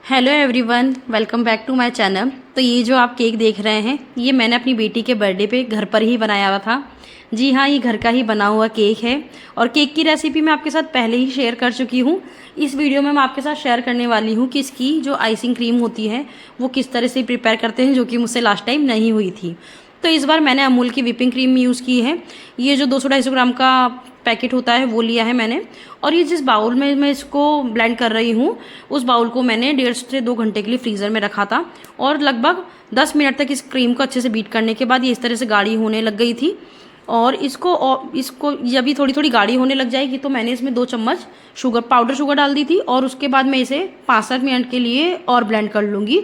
Hello everyone, welcome back to my channel. तो ये जो आप केक देख रहे हैं, ये मैंने अपनी बेटी के बर्थडे पे घर पर ही बनाया हुआ था। जी हाँ, ये घर का ही बना हुआ केक है और केक की रेसिपी मैं आपके साथ पहले ही शेयर कर चुकी हूँ। इस वीडियो में मैं आपके साथ शेयर करने वाली हूँ कि इसकी जो आइसिंग क्रीम होती है वो किस तरह से प्रिपेयर करते हैं, जो कि मुझसे लास्ट टाइम नहीं हुई थी। तो इस बार मैंने अमूल की व्हिपिंग क्रीम यूज़ की है। ये जो 200-250 ग्राम का पैकेट होता है वो लिया है मैंने। और ये जिस बाउल में मैं इसको ब्लेंड कर रही हूँ, उस बाउल को मैंने 1.5 से 2 घंटे के लिए फ्रीज़र में रखा था और लगभग 10 मिनट तक इस क्रीम को अच्छे से बीट करने के बाद ये इस तरह से गाढ़ी होने लग गई थी। और इसको जब भी थोड़ी थोड़ी गाढ़ी होने लग जाएगी तो मैंने इसमें 2 चम्मच पाउडर शुगर डाल दी थी और उसके बाद मैं इसे 5-7 मिनट के लिए और ब्लेंड कर लूँगी।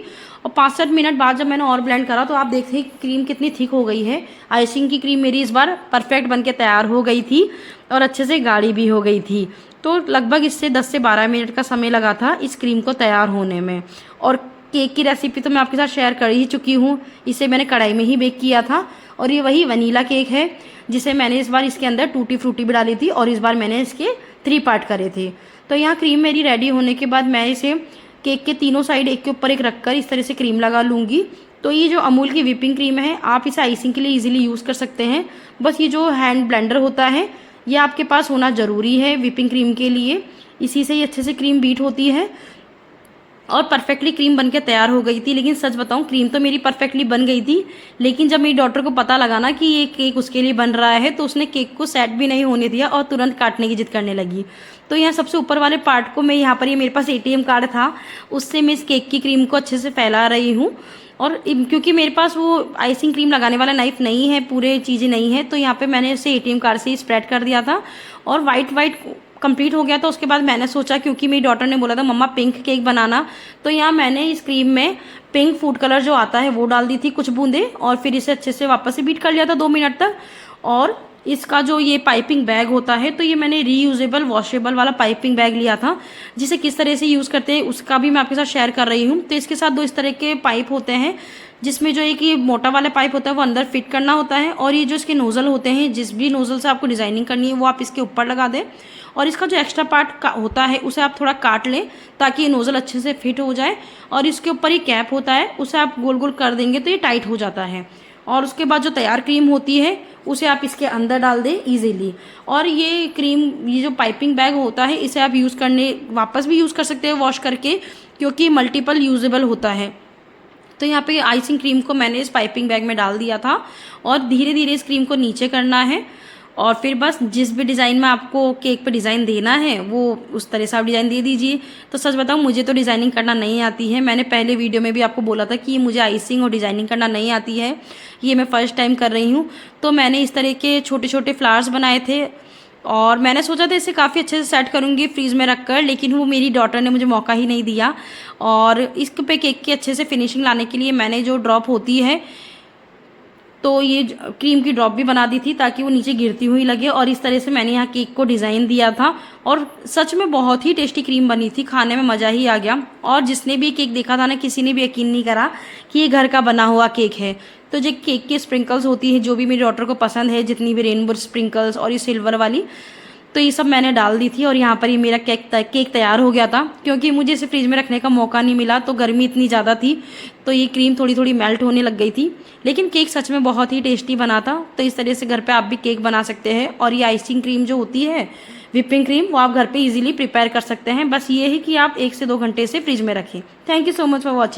और 5-7 मिनट बाद जब मैंने और ब्लेंड करा तो आप देखते हैं क्रीम कितनी थिक हो गई है। आइसिंग की क्रीम मेरी इस बार परफेक्ट बन के तैयार हो गई थी और अच्छे से गाढ़ी भी हो गई थी। तो लगभग इससे 10 से 12 मिनट का समय लगा था इस क्रीम को तैयार होने में। और केक की रेसिपी तो मैं आपके साथ शेयर कर ही चुकी हूँ। इसे मैंने कढ़ाई में ही बेक किया था और ये वही वनीला केक है जिसे मैंने इस बार इसके अंदर टूटी फ्रूटी भी डाली थी और इस बार मैंने इसके 3 पार्ट करे थे। तो यहाँ क्रीम मेरी रेडी होने के बाद मैं इसे केक के तीनों साइड एक के ऊपर एक रखकर इस तरह से क्रीम लगा लूँगी। तो ये जो अमूल की व्हिपिंग क्रीम है, आप इसे आइसिंग के लिए इजीली यूज़ कर सकते हैं। बस ये जो हैंड ब्लेंडर होता है ये आपके पास होना ज़रूरी है व्हिपिंग क्रीम के लिए। इसी से ही अच्छे से क्रीम बीट होती है और परफेक्टली क्रीम बनके तैयार हो गई थी। लेकिन सच बताऊं, क्रीम तो मेरी परफेक्टली बन गई थी, लेकिन जब मेरी डॉटर को पता लगा ना कि ये केक उसके लिए बन रहा है तो उसने केक को सेट भी नहीं होने दिया और तुरंत काटने की जिद करने लगी। तो यहाँ सबसे ऊपर वाले पार्ट को मैं यहाँ पर, ये मेरे पास ATM कार्ड था, उससे मैं इस केक की क्रीम को अच्छे से फैला रही हूँ। और क्योंकि मेरे पास वो आइसिंग क्रीम लगाने वाला नाइफ नहीं है, पूरे चीज़ें नहीं है, तो यहाँ पे मैंने इसे ATM कार्ड से ही स्प्रेड कर दिया था और वाइट कंप्लीट हो गया। तो उसके बाद मैंने सोचा, क्योंकि मेरी डॉटर ने बोला था मम्मा पिंक केक बनाना, तो यहाँ मैंने इस क्रीम में पिंक फूड कलर जो आता है वो डाल दी थी कुछ बूंदे और फिर इसे अच्छे से वापस से बीट कर लिया था 2 मिनट तक। और इसका जो ये पाइपिंग बैग होता है, तो ये मैंने रीयूजेबल वॉशेबल वाला पाइपिंग बैग लिया था, जिसे किस तरह से यूज़ करते हैं उसका भी मैं आपके साथ शेयर कर रही हूँ। तो इसके साथ 2 इस तरह के पाइप होते हैं, जिसमें जो एक ये मोटा वाला पाइप होता है वो अंदर फिट करना होता है और ये जो इसके नोज़ल होते हैं, जिस भी नोज़ल से आपको डिज़ाइनिंग करनी है वो आप इसके ऊपर लगा दें और इसका जो एक्स्ट्रा पार्ट होता है उसे आप थोड़ा काट लें ताकि ये नोज़ल अच्छे से फिट हो जाए। और इसके ऊपर ये कैप होता है, उसे आप गोल गोल कर देंगे तो ये टाइट हो जाता है। और उसके बाद जो तैयार क्रीम होती है उसे आप इसके अंदर डाल दें इजीली। और ये क्रीम, ये जो पाइपिंग बैग होता है, इसे आप वापस भी यूज़ कर सकते हैं वॉश करके, क्योंकि मल्टीपल यूजेबल होता है। तो यहाँ पे आइसिंग क्रीम को मैंने इस पाइपिंग बैग में डाल दिया था और धीरे धीरे इस क्रीम को नीचे करना है और फिर बस जिस भी डिज़ाइन में आपको केक पे डिज़ाइन देना है वो उस तरह से आप डिज़ाइन दे दीजिए। तो सच बताऊँ, मुझे तो डिज़ाइनिंग करना नहीं आती है। मैंने पहले वीडियो में भी आपको बोला था कि मुझे आइसिंग और डिज़ाइनिंग करना नहीं आती है, ये मैं फ़र्स्ट टाइम कर रही हूँ। तो मैंने इस तरह के छोटे छोटे फ्लावर्स बनाए थे और मैंने सोचा था इसे काफ़ी अच्छे से सेट करूँगी फ्रीज़ में रखकर, लेकिन वो मेरी डॉटर ने मुझे मौका ही नहीं दिया। और इस पे केक की अच्छे से फिनिशिंग लाने के लिए मैंने जो ड्रॉप होती है, तो ये क्रीम की ड्रॉप भी बना दी थी ताकि वो नीचे गिरती हुई लगे। और इस तरह से मैंने यहाँ केक को डिज़ाइन दिया था और सच में बहुत ही टेस्टी क्रीम बनी थी, खाने में मज़ा ही आ गया। और जिसने भी केक देखा था ना, किसी ने भी यकीन नहीं करा कि ये घर का बना हुआ केक है। तो जो केक की स्प्रिंकल्स होती है, जो भी मेरी डॉटर को पसंद है, जितनी भी रेनबो स्प्रिंकल्स और ये सिल्वर वाली, तो ये सब मैंने डाल दी थी। और यहाँ पर ये मेरा केक तैयार हो गया था। क्योंकि मुझे इसे फ्रिज में रखने का मौका नहीं मिला, तो गर्मी इतनी ज़्यादा थी, तो ये क्रीम थोड़ी थोड़ी मेल्ट होने लग गई थी। लेकिन केक सच में बहुत ही टेस्टी बना था। तो इस तरह से घर पे आप भी केक बना सकते हैं। और ये आइसिंग क्रीम जो होती है, व्हिपिंग क्रीम, वो आप घर पे इजीली प्रिपेयर कर सकते हैं। बस ये है कि आप 1 से 2 घंटे से फ्रिज में रखें। Thank you so much for watching.